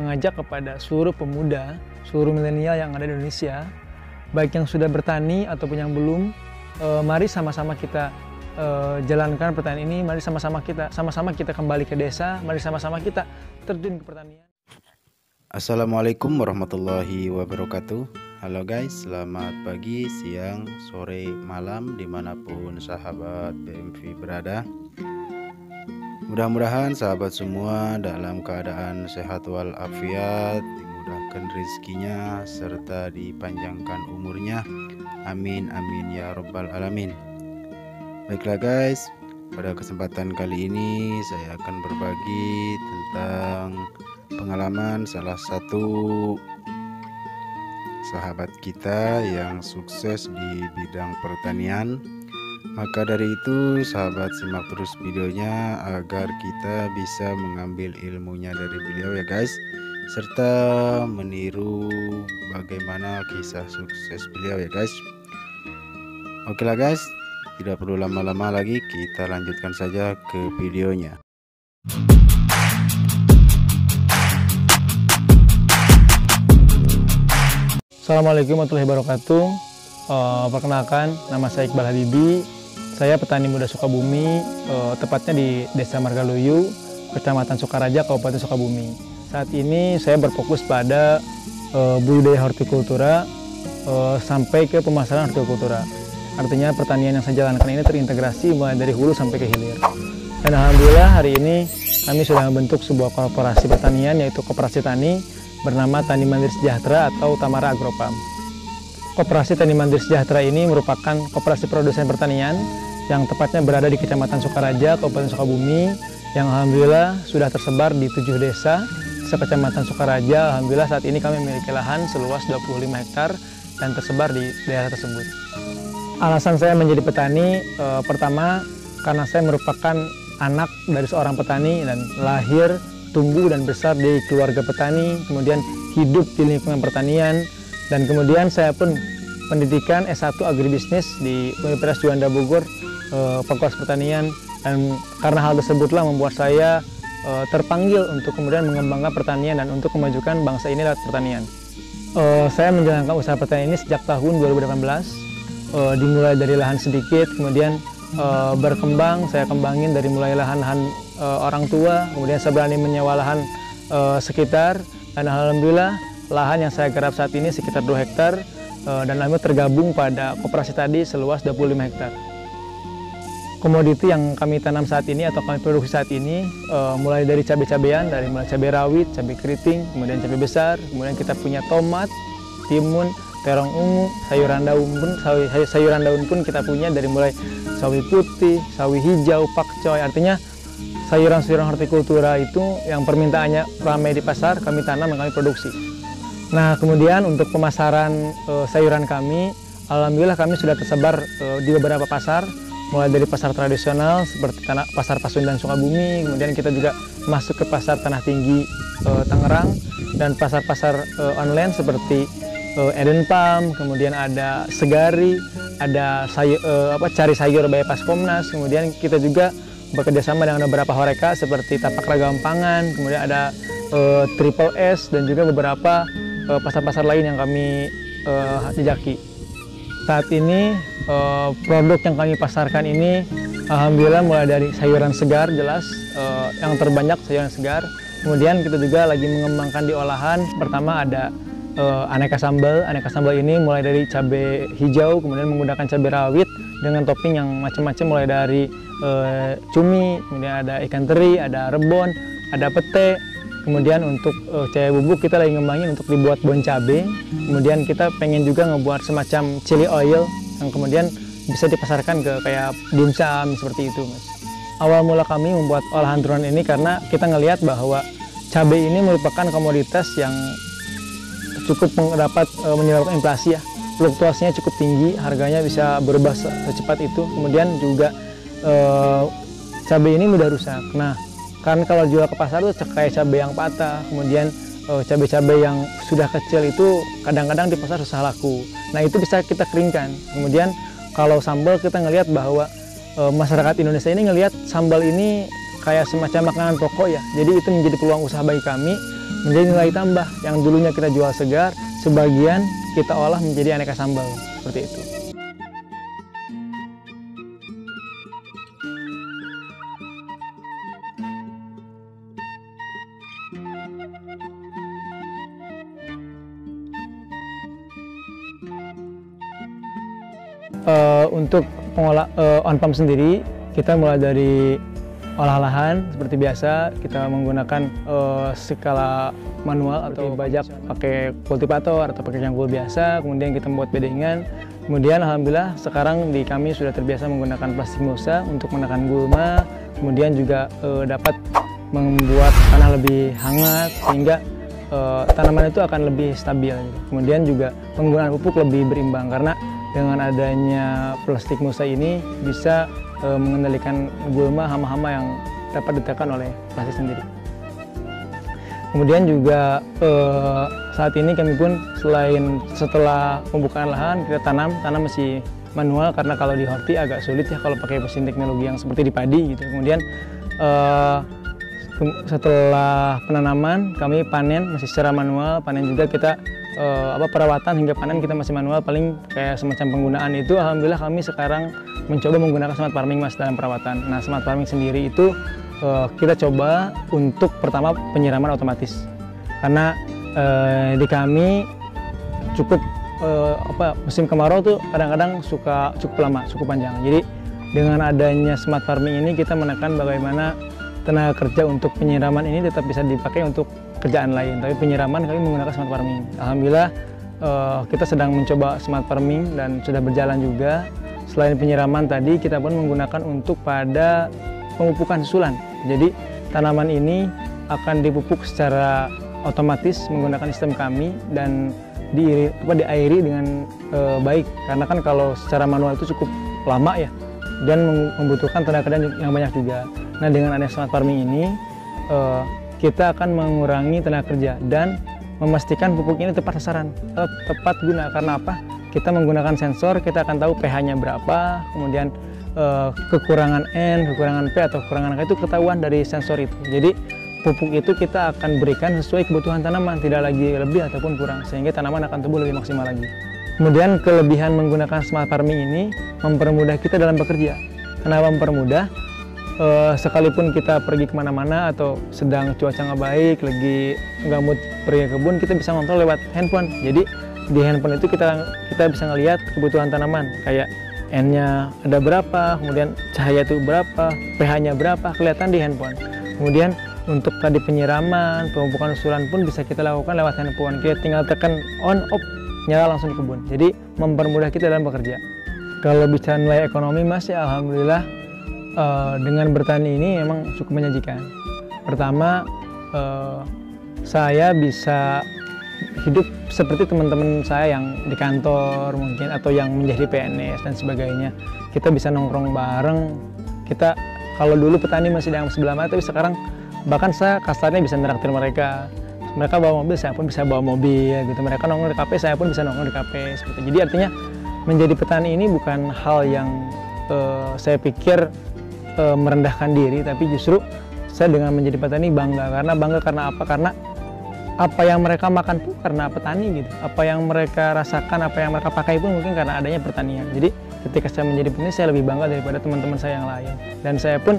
mengajak kepada seluruh pemuda, seluruh milenial yang ada di Indonesia, baik yang sudah bertani ataupun yang belum, mari sama-sama kita jalankan pertanian ini, mari sama-sama kita kembali ke desa, mari sama-sama kita terjun ke pertanian. Assalamualaikum warahmatullahi wabarakatuh. Halo guys, selamat pagi, siang, sore, malam dimanapun sahabat BMV berada. Mudah-mudahan sahabat semua dalam keadaan sehat walafiat, dimudahkan rezekinya serta dipanjangkan umurnya. Amin amin ya rabbal alamin. Baiklah guys, pada kesempatan kali ini saya akan berbagi tentang pengalaman salah satu sahabat kita yang sukses di bidang pertanian. Maka dari itu sahabat simak terus videonya agar kita bisa mengambil ilmunya dari beliau ya guys, serta meniru bagaimana kisah sukses beliau ya guys. Oke lah guys, tidak perlu lama-lama lagi, kita lanjutkan saja ke videonya. Assalamualaikum warahmatullahi wabarakatuh. Perkenalkan, nama saya Iqbal Habibi. Saya petani muda Sukabumi, tepatnya di Desa Margaluyu, Kecamatan Sukaraja, Kabupaten Sukabumi. Saat ini saya berfokus pada budidaya hortikultura sampai ke pemasaran hortikultura. Artinya pertanian yang saya jalankan ini terintegrasi mulai dari hulu sampai ke hilir. Dan alhamdulillah hari ini kami sudah membentuk sebuah korporasi pertanian, yaitu Koperasi Tani bernama Tani Mandiri Sejahtera atau Tamara Agropam. Koperasi Tani Mandiri Sejahtera ini merupakan koperasi produsen pertanian yang tepatnya berada di Kecamatan Sukaraja, Kabupaten Sukabumi, yang alhamdulillah sudah tersebar di 7 desa Kecamatan Sukaraja. Alhamdulillah saat ini kami memiliki lahan seluas 25 hektar dan tersebar di daerah tersebut. Alasan saya menjadi petani, pertama karena saya merupakan anak dari seorang petani dan lahir, tumbuh dan besar di keluarga petani, kemudian hidup di lingkungan pertanian, dan kemudian saya pun pendidikan S1 Agribisnis di Universitas Juanda Bogor, Fakultas Pertanian, dan karena hal tersebutlah membuat saya terpanggil untuk kemudian mengembangkan pertanian dan untuk memajukan bangsa ini lewat pertanian. Saya menjalankan usaha pertanian ini sejak tahun 2018, dimulai dari lahan sedikit, kemudian berkembang, saya kembangin dari mulai lahan-lahan orang tua, kemudian saya berani menyewa lahan sekitar, dan alhamdulillah lahan yang saya garap saat ini sekitar 2 hektar dan alhamdulillah tergabung pada koperasi tadi seluas 25 hektar. Komoditi yang kami tanam saat ini atau kami produksi saat ini mulai dari cabai-cabean, dari mulai cabai rawit, cabai keriting, kemudian cabai besar, kemudian kita punya tomat, timun, terong ungu, sayuran daun pun kita punya dari mulai sawi putih, sawi hijau, pakcoy. Artinya sayuran-sayuran hortikultura itu yang permintaannya ramai di pasar, kami tanam dan kami produksi. Nah, kemudian untuk pemasaran sayuran kami, alhamdulillah kami sudah tersebar di beberapa pasar, mulai dari pasar tradisional seperti pasar Pasundan Sukabumi, kemudian kita juga masuk ke pasar Tanah Tinggi Tangerang, dan pasar-pasar online seperti Eden Palm, kemudian ada Segari, ada Cari Sayur Bypass Komnas, kemudian kita juga bekerjasama dengan beberapa horeca seperti Tapak Ragam Pangan, kemudian ada Triple S, dan juga beberapa pasar-pasar lain yang kami jejaki. Saat ini produk yang kami pasarkan ini alhamdulillah mulai dari sayuran segar, jelas yang terbanyak sayuran segar. Kemudian kita juga lagi mengembangkan di olahan. Pertama ada aneka sambal. Aneka sambal ini mulai dari cabai hijau, kemudian menggunakan cabai rawit dengan topping yang macam-macam, mulai dari cumi, kemudian ada ikan teri, ada rebon, ada pete. Kemudian untuk cabai bubuk kita lagi ngembangin untuk dibuat bon cabai. Kemudian kita pengen juga ngebuat semacam chili oil yang kemudian bisa dipasarkan ke kayak dimsum seperti itu, Mas. Awal mula kami membuat olahan turunan ini karena kita ngelihat bahwa cabai ini merupakan komoditas yang cukup dapat menyebabkan inflasi ya. Fluktuasinya cukup tinggi, harganya bisa berubah secepat itu. Kemudian juga cabai ini mudah rusak. Nah, kan kalau jual ke pasar itu kayak cabai yang patah, kemudian cabai-cabai yang sudah kecil itu kadang-kadang di pasar susah laku. Nah, itu bisa kita keringkan. Kemudian kalau sambal kita ngelihat bahwa masyarakat Indonesia ini ngelihat sambal ini kayak semacam makanan pokok ya. Jadi itu menjadi peluang usaha bagi kami, menjadi nilai tambah yang dulunya kita jual segar, sebagian kita olah menjadi aneka sambal seperti itu. Untuk on pump sendiri, kita mulai dari olah lahan seperti biasa. Kita menggunakan skala manual atau bajak pakai kultivator atau pakai cangkul biasa. Kemudian kita membuat bedengan. Kemudian alhamdulillah sekarang di kami sudah terbiasa menggunakan plastik mulsa untuk menekan gulma. Kemudian juga dapat membuat tanah lebih hangat sehingga tanaman itu akan lebih stabil. Kemudian juga penggunaan pupuk lebih berimbang karena dengan adanya plastik mulsa ini bisa mengendalikan gulma, hama-hama yang dapat ditekan oleh plastik sendiri. Kemudian juga saat ini kami pun selain setelah pembukaan lahan kita tanam masih manual karena kalau di horti agak sulit ya kalau pakai mesin teknologi yang seperti di padi gitu. Kemudian setelah penanaman kami panen masih secara manual, panen juga kita perawatan hingga panen kita masih manual, paling kayak semacam penggunaan itu alhamdulillah kami sekarang mencoba menggunakan smart farming mas dalam perawatan. Nah smart farming sendiri itu kita coba untuk pertama penyiraman otomatis karena di kami cukup musim kemarau tuh kadang-kadang cukup lama, cukup panjang. Jadi dengan adanya smart farming ini kita menekan bagaimana tenaga kerja untuk penyiraman ini tetap bisa dipakai untuk kerjaan lain, tapi penyiraman kami menggunakan smart farming. Alhamdulillah kita sedang mencoba smart farming dan sudah berjalan juga. Selain penyiraman tadi kita pun menggunakan untuk pada pemupukan susulan. Jadi tanaman ini akan dipupuk secara otomatis menggunakan sistem kami dan diairi dengan baik karena kan kalau secara manual itu cukup lama ya dan membutuhkan tenaga kerja yang banyak juga. Nah dengan adanya smart farming ini kita akan mengurangi tenaga kerja dan memastikan pupuk ini tepat sasaran, tepat guna. Karena apa? Kita menggunakan sensor, kita akan tahu pH-nya berapa, kemudian kekurangan N, kekurangan P atau kekurangan K itu ketahuan dari sensor itu. Jadi pupuk itu kita akan berikan sesuai kebutuhan tanaman, tidak lagi lebih ataupun kurang, sehingga tanaman akan tumbuh lebih maksimal lagi. Kemudian kelebihan menggunakan smart farming ini mempermudah kita dalam bekerja. Kenapa mempermudah? Sekalipun kita pergi kemana-mana atau sedang cuaca nggak baik, lagi nggak mood pergi ke kebun, kita bisa ngontrol lewat handphone. Jadi di handphone itu kita bisa ngelihat kebutuhan tanaman, kayak N-nya ada berapa, kemudian cahaya itu berapa, pH-nya berapa, kelihatan di handphone. Kemudian untuk tadi penyiraman, pemupukan susulan pun bisa kita lakukan lewat handphone. Kita tinggal tekan on, off, nyala langsung di kebun. Jadi mempermudah kita dalam bekerja. Kalau bicara nilai ekonomi mas ya alhamdulillah dengan bertani ini memang cukup menyajikan. Pertama, saya bisa hidup seperti teman-teman saya yang di kantor mungkin atau yang menjadi PNS dan sebagainya. Kita bisa nongkrong bareng. Kita kalau dulu petani masih dalam sebelah mata, tapi sekarang bahkan saya kasarnya bisa neraktir mereka. Mereka bawa mobil, saya pun bisa bawa mobil gitu. Mereka nongkrong di kafe, saya pun bisa nongkrong di kafe. Seperti. Jadi artinya menjadi petani ini bukan hal yang saya pikir merendahkan diri, tapi justru saya dengan menjadi petani bangga. Karena apa? Karena apa yang mereka makan pun karena petani gitu. Apa yang mereka rasakan, apa yang mereka pakai pun mungkin karena adanya pertanian. Jadi ketika saya menjadi petani, saya lebih bangga daripada teman-teman saya yang lain. Dan saya pun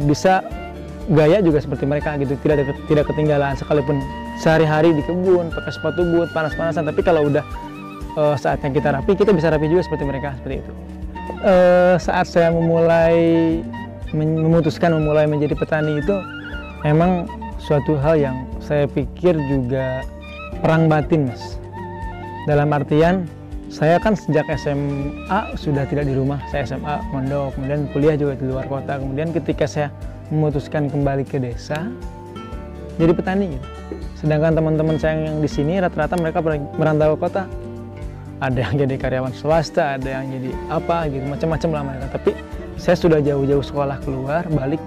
bisa gaya juga seperti mereka gitu, tidak ketinggalan. Sekalipun sehari-hari di kebun pakai sepatu boot panas-panasan, tapi kalau udah saatnya kita rapi, kita bisa rapi juga seperti mereka, seperti itu. Saat saya memutuskan memulai menjadi petani itu memang suatu hal yang saya pikir juga perang batin mas. Dalam artian saya kan sejak SMA sudah tidak di rumah, saya SMA mondok, kemudian kuliah juga di luar kota. Kemudian ketika saya memutuskan kembali ke desa jadi petani gitu. Sedangkan teman-teman saya yang di sini rata-rata mereka merantau ke kota. Ada yang jadi karyawan swasta, ada yang jadi apa gitu, macam-macam lah mereka. Tapi saya sudah jauh-jauh sekolah keluar, balik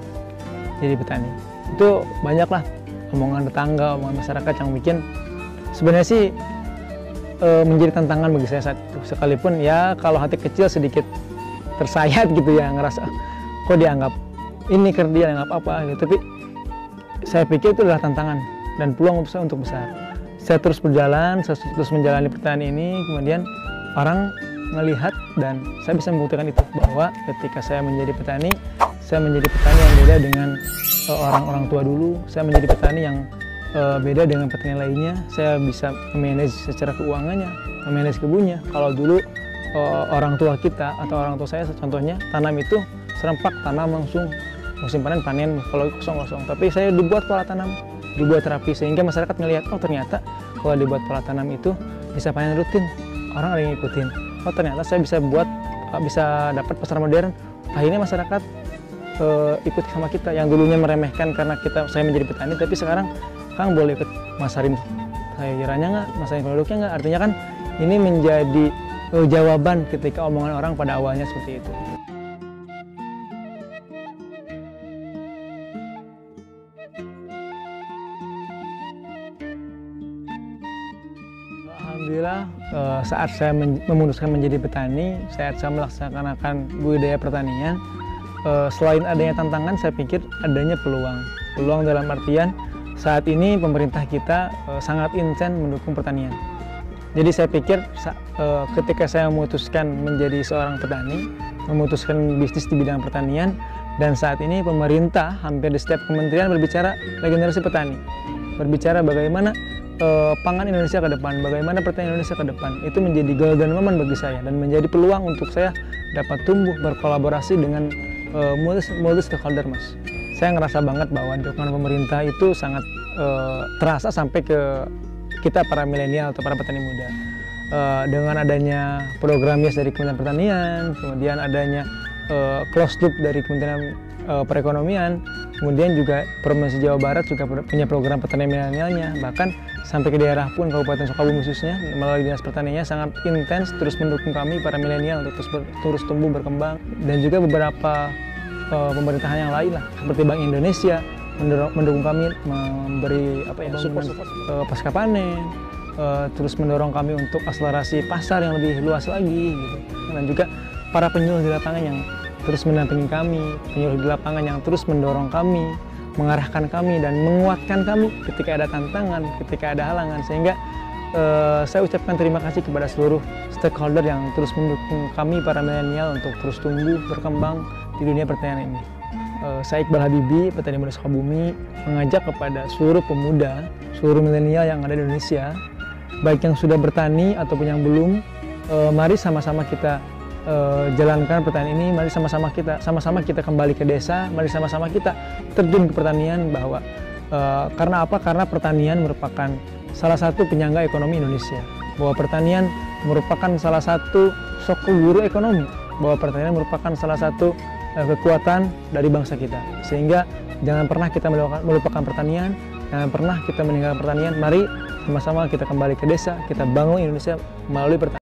jadi petani. Itu banyaklah omongan tetangga, omongan masyarakat yang bikin sebenarnya sih menjadi tantangan bagi saya saat itu. Sekalipun ya kalau hati kecil sedikit tersayat gitu ya, ngerasa kok dianggap ini kerja nggak apa-apa gitu. Tapi saya pikir itu adalah tantangan dan peluang saya untuk besar. Saya terus berjalan, saya terus menjalani pertanian ini, kemudian orang melihat dan saya bisa membuktikan itu bahwa ketika saya menjadi petani yang beda dengan orang-orang tua dulu. Saya menjadi petani yang beda dengan petani lainnya. Saya bisa memanage secara keuangannya, memanage kebunnya. Kalau dulu orang tua kita atau orang tua saya contohnya tanam itu serempak, tanam langsung musim panen kalau kosong-kosong. Tapi saya dibuat pola tanam, dibuat terapi sehingga masyarakat melihat, oh ternyata kalau dibuat pola tanam itu bisa panen rutin, orang ada yang ngikutin. Oh ternyata saya bisa dapat pasar modern. Akhirnya masyarakat ikut sama kita yang dulunya meremehkan karena saya menjadi petani, tapi sekarang Kang boleh ikut masarin sayurannya nggak, masarin produknya nggak. Artinya kan ini menjadi jawaban ketika omongan orang pada awalnya seperti itu. Alhamdulillah saat saya memutuskan menjadi petani, saat saya melaksanakan budidaya pertanian, selain adanya tantangan, saya pikir adanya peluang dalam artian saat ini pemerintah kita sangat intens mendukung pertanian. Jadi saya pikir ketika saya memutuskan menjadi seorang petani, memutuskan bisnis di bidang pertanian, dan saat ini pemerintah hampir di setiap kementerian berbicara regenerasi petani, berbicara bagaimana pangan Indonesia ke depan, bagaimana pertanian Indonesia ke depan. Itu menjadi golden moment bagi saya dan menjadi peluang untuk saya dapat tumbuh berkolaborasi dengan multi stakeholder, Mas. Saya ngerasa banget bahwa dukungan pemerintah itu sangat terasa sampai ke kita para milenial atau para petani muda. Dengan adanya program YES dari Kementerian Pertanian, kemudian adanya closed loop dari Kementerian Perekonomian, kemudian juga Provinsi Jawa Barat juga punya program petani milenialnya, bahkan sampai ke daerah pun Kabupaten Sukabumi khususnya melalui Dinas Pertaniannya sangat intens terus mendukung kami para milenial untuk terus tumbuh berkembang, dan juga beberapa pemerintahan yang lain lah seperti Bank Indonesia mendukung kami memberi support pasca panen, terus mendorong kami untuk akselerasi pasar yang lebih luas lagi gitu. Dan juga para penyuluh di lapangan yang terus mendampingi kami, penyuluh di lapangan yang terus mendorong kami, mengarahkan kami dan menguatkan kami ketika ada tantangan, ketika ada halangan, sehingga saya ucapkan terima kasih kepada seluruh stakeholder yang terus mendukung kami para milenial untuk terus tumbuh berkembang di dunia pertanian ini. Saya Iqbal Habibi, petani muda Sukabumi, mengajak kepada seluruh pemuda, seluruh milenial yang ada di Indonesia, baik yang sudah bertani ataupun yang belum, mari sama-sama kita jalankan pertanian ini. Mari sama-sama kita kembali ke desa, mari sama-sama kita terjun ke pertanian. Bahwa karena apa? Karena pertanian merupakan salah satu penyangga ekonomi Indonesia, bahwa pertanian merupakan salah satu sosok guru ekonomi, bahwa pertanian merupakan salah satu kekuatan dari bangsa kita. Sehingga jangan pernah kita melupakan pertanian, jangan pernah kita meninggalkan pertanian. Mari sama-sama kita kembali ke desa, kita bangun Indonesia melalui pertanian.